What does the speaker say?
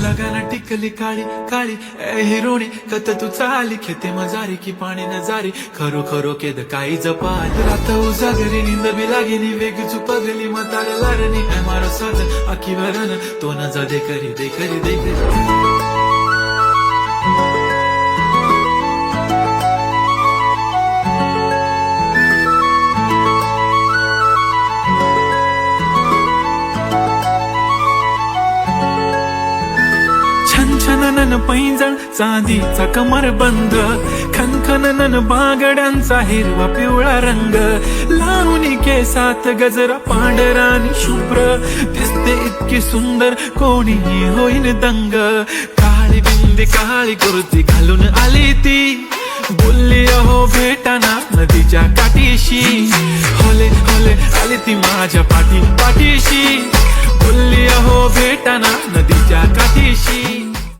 लगाना टिकली काळी काळी ए हिरोणी कत तू चाली खेते मजारी की पाणी न जारी खरो खरो केद काही जपाल रात उजागरी निंद बी लागेनी वेग चुपगली मतार लारणी ए मारो साजन आखी वरन तो न जा दे करी दे करी दे करी छनछनन पैंजण चांदीचा कमर बंद खनखनन बागड्यांचा हिरवा पिवळा रंग लावणी केसात गजरा पांढरा आणि शुभ्र दिसते इतकी सुंदर कोणीही होईन दंग काळी बिंदी काळी कुर्ती घालून आली ती बोलली अहो भेटाना नदीच्या काठीशी होले होले आली ती माझ्या पाठीशी बोलली अहो भेटाना नदीच्या काठीशी